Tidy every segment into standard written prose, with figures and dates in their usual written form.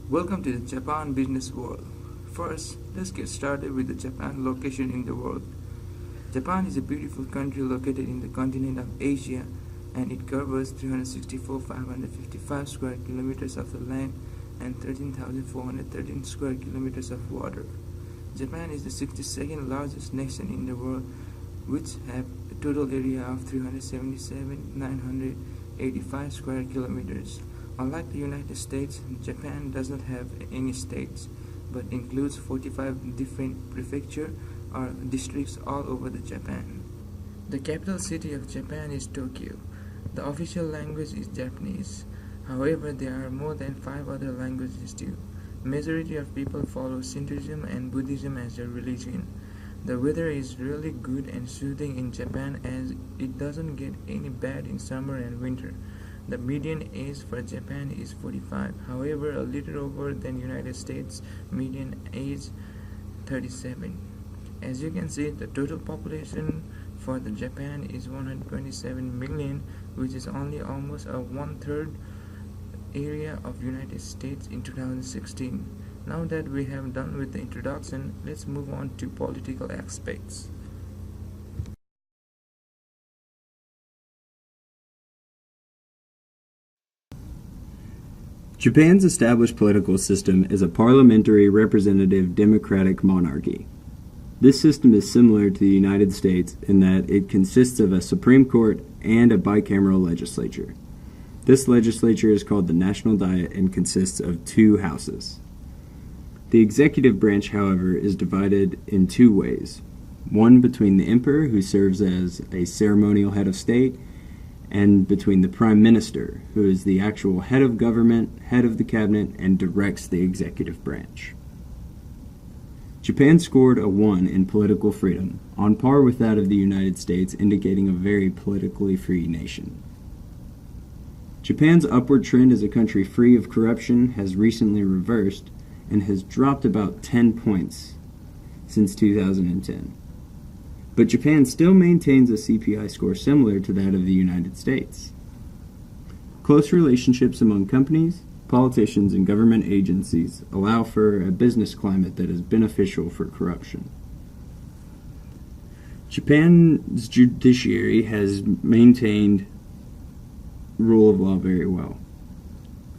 Welcome to the Japan Business World. First, let's get started with the Japan location in the world. Japan is a beautiful country located in the continent of Asia, and it covers 364,555 square kilometers of the land and 13,413 square kilometers of water. Japan is the 62nd largest nation in the world, which have a total area of 377,985 square kilometers. Unlike the United States, Japan does not have any states, but includes 45 different prefectures or districts all over the Japan. The capital city of Japan is Tokyo. The official language is Japanese. However, there are more than 5 other languages too. Majority of people follow Shintoism and Buddhism as their religion. The weather is really good and soothing in Japan as it doesn't get any bad in summer and winter. The median age for Japan is 45, however a little over than United States median age 37. As you can see, the total population for the Japan is 127 million, which is only almost a one-third area of United States in 2016. Now that we have done with the introduction, let's move on to political aspects. Japan's established political system is a parliamentary representative democratic monarchy. This system is similar to the United States in that it consists of a Supreme Court and a bicameral legislature. This legislature is called the National Diet and consists of 2 houses. The executive branch, however, is divided in 2 ways. One between the emperor, who serves as a ceremonial head of state, and between the Prime Minister, who is the actual head of government, head of the cabinet, and directs the executive branch. Japan scored a 1 in political freedom, on par with that of the United States, indicating a very politically free nation. Japan's upward trend as a country free of corruption has recently reversed and has dropped about 10 points since 2010. But Japan still maintains a CPI score similar to that of the United States. Close relationships among companies, politicians, and government agencies allow for a business climate that is beneficial for corruption. Japan's judiciary has maintained rule of law very well.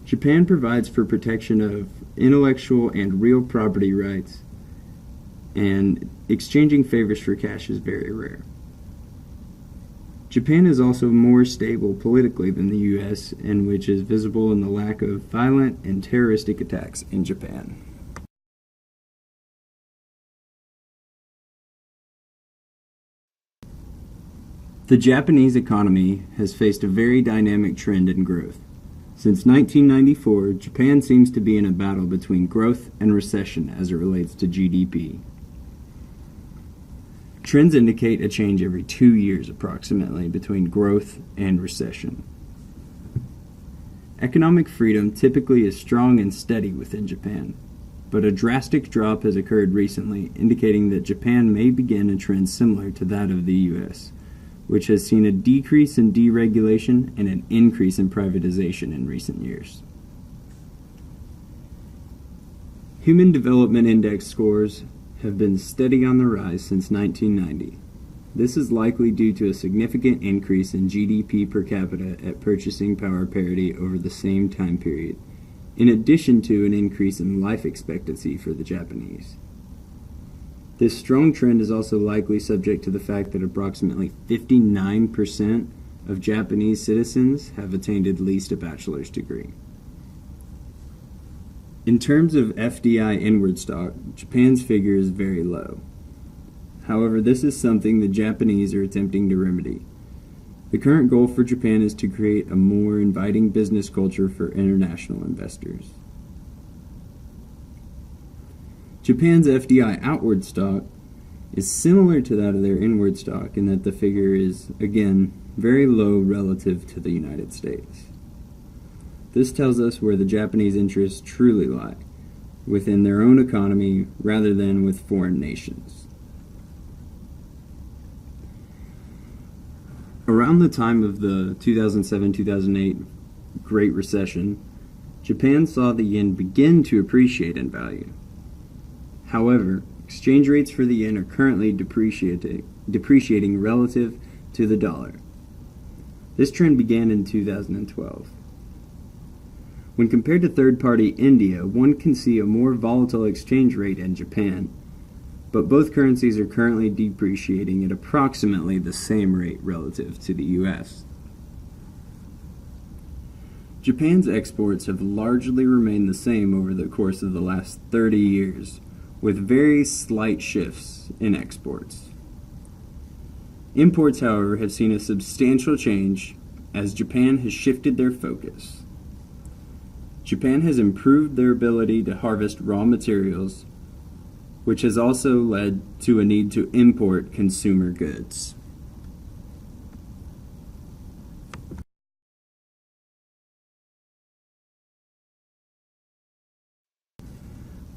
Japan provides for protection of intellectual and real property rights, and exchanging favors for cash is very rare. Japan is also more stable politically than the U.S., and which is visible in the lack of violent and terroristic attacks in Japan. The Japanese economy has faced a very dynamic trend in growth. Since 1994, Japan seems to be in a battle between growth and recession as it relates to GDP. Trends indicate a change every 2 years approximately between growth and recession. Economic freedom typically is strong and steady within Japan, but a drastic drop has occurred recently, indicating that Japan may begin a trend similar to that of the U.S., which has seen a decrease in deregulation and an increase in privatization in recent years. Human Development Index scores have been steady on the rise since 1990. This is likely due to a significant increase in GDP per capita at purchasing power parity over the same time period, in addition to an increase in life expectancy for the Japanese. This strong trend is also likely subject to the fact that approximately 59% of Japanese citizens have attained at least a bachelor's degree. In terms of FDI inward stock, Japan's figure is very low. However, this is something the Japanese are attempting to remedy. The current goal for Japan is to create a more inviting business culture for international investors. Japan's FDI outward stock is similar to that of their inward stock in that the figure is, again, very low relative to the United States. This tells us where the Japanese interests truly lie, within their own economy rather than with foreign nations. Around the time of the 2007-2008 Great Recession, Japan saw the yen begin to appreciate in value. However, exchange rates for the yen are currently depreciating relative to the dollar. This trend began in 2012. When compared to third-party India, one can see a more volatile exchange rate in Japan, but both currencies are currently depreciating at approximately the same rate relative to the US. Japan's exports have largely remained the same over the course of the last 30 years, with very slight shifts in exports. Imports, however, have seen a substantial change as Japan has shifted their focus. Japan has improved their ability to harvest raw materials, which has also led to a need to import consumer goods.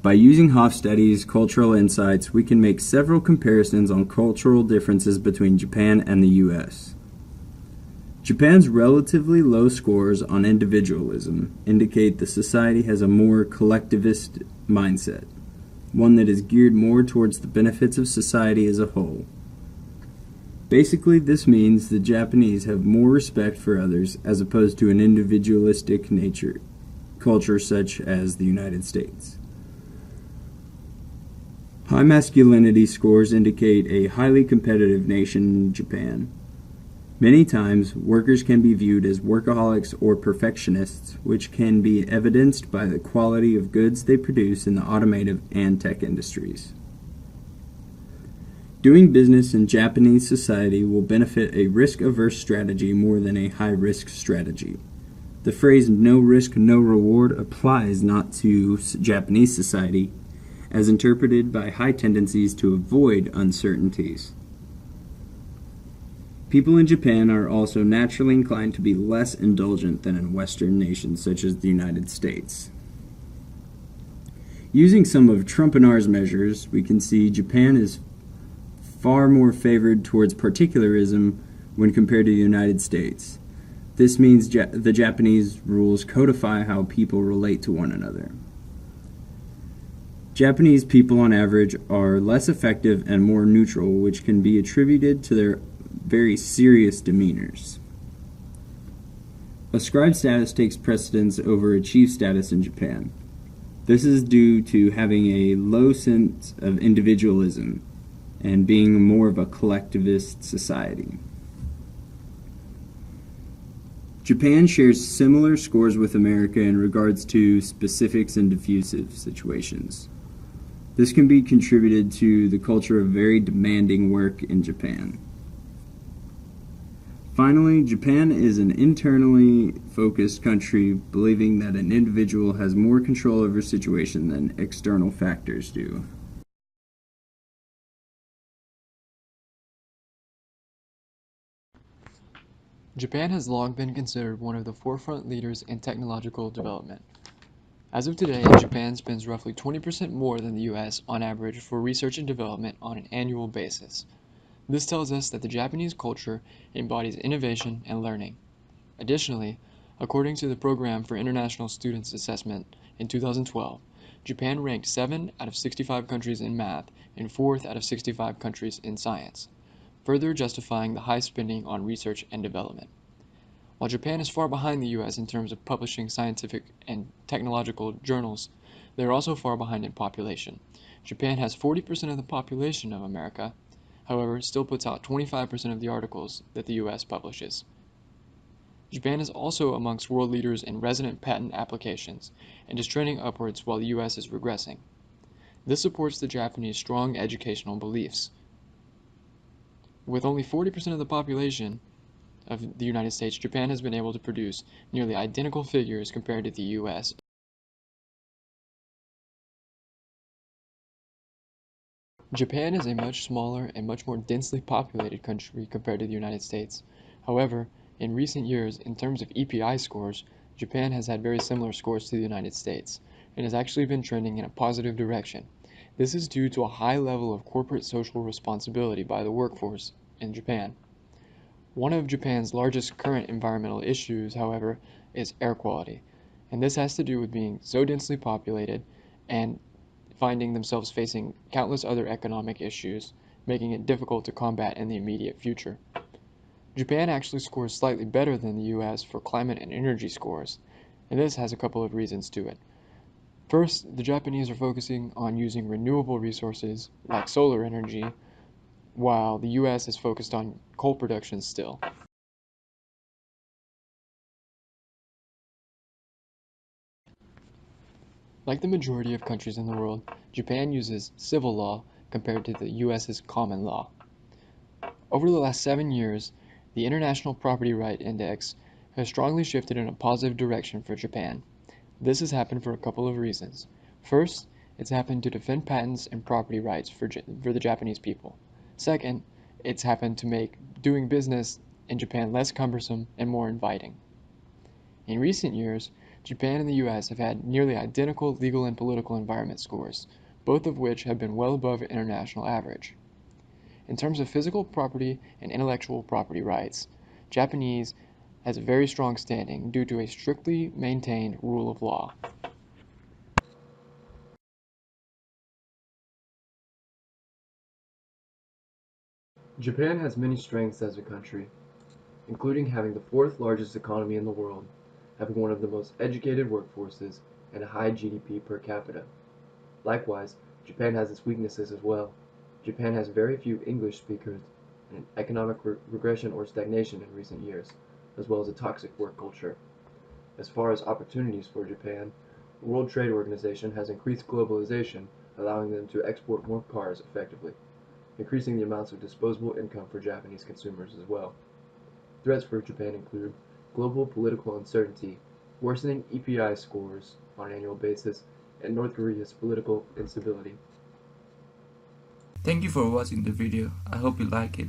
By using Hofstede's cultural insights, we can make several comparisons on cultural differences between Japan and the US. Japan's relatively low scores on individualism indicate the society has a more collectivist mindset, one that is geared more towards the benefits of society as a whole. Basically, this means the Japanese have more respect for others as opposed to an individualistic culture such as the United States. High masculinity scores indicate a highly competitive nation in Japan. Many times, workers can be viewed as workaholics or perfectionists, which can be evidenced by the quality of goods they produce in the automotive and tech industries. Doing business in Japanese society will benefit a risk-averse strategy more than a high-risk strategy. The phrase "no risk, no reward" applies not to Japanese society, as interpreted by high tendencies to avoid uncertainties. People in Japan are also naturally inclined to be less indulgent than in Western nations such as the United States. Using some of Trumpenar's measures, we can see Japan is far more favored towards particularism when compared to the United States. This means the Japanese rules codify how people relate to one another. Japanese people on average are less effective and more neutral, which can be attributed to their very serious demeanors. Ascribed status takes precedence over achieved status in Japan. This is due to having a low sense of individualism and being more of a collectivist society. Japan shares similar scores with America in regards to specifics and diffusive situations. This can be contributed to the culture of very demanding work in Japan. Finally, Japan is an internally focused country, believing that an individual has more control over a situation than external factors do. Japan has long been considered one of the forefront leaders in technological development. As of today, Japan spends roughly 20% more than the US on average for research and development on an annual basis. This tells us that the Japanese culture embodies innovation and learning. Additionally, according to the Program for International Students Assessment in 2012, Japan ranked 7 out of 65 countries in math and 4th out of 65 countries in science, further justifying the high spending on research and development. While Japan is far behind the US in terms of publishing scientific and technological journals, they are also far behind in population. Japan has 40% of the population of America, however, still puts out 25% of the articles that the US publishes. Japan is also amongst world leaders in resident patent applications and is trending upwards while the US is regressing. This supports the Japanese strong educational beliefs. With only 40% of the population of the United States, Japan has been able to produce nearly identical figures compared to the US. Japan is a much smaller and much more densely populated country compared to the United States. However, in recent years, in terms of EPI scores, Japan has had very similar scores to the United States, and has actually been trending in a positive direction. This is due to a high level of corporate social responsibility by the workforce in Japan. One of Japan's largest current environmental issues, however, is air quality. And this has to do with being so densely populated and finding themselves facing countless other economic issues, making it difficult to combat in the immediate future. Japan actually scores slightly better than the US for climate and energy scores, and this has a couple of reasons to it. First, the Japanese are focusing on using renewable resources like solar energy, while the US is focused on coal production still. Like the majority of countries in the world, Japan uses civil law compared to the US's common law. Over the last 7 years, the International Property Right Index has strongly shifted in a positive direction for Japan. This has happened for a couple of reasons. First, it's happened to defend patents and property rights for the Japanese people. Second, it's happened to make doing business in Japan less cumbersome and more inviting. In recent years, Japan and the US have had nearly identical legal and political environment scores, both of which have been well above international average. In terms of physical property and intellectual property rights, Japanese has a very strong standing due to a strictly maintained rule of law. Japan has many strengths as a country, including having the fourth largest economy in the world, having one of the most educated workforces, and a high GDP per capita. Likewise, Japan has its weaknesses as well. Japan has very few English speakers and an economic regression or stagnation in recent years, as well as a toxic work culture. As far as opportunities for Japan, the World Trade Organization has increased globalization, allowing them to export more cars effectively, increasing the amounts of disposable income for Japanese consumers as well. Threats for Japan include global political uncertainty, worsening EPI scores on an annual basis, and North Korea's political instability. Thank you for watching the video. I hope you like it.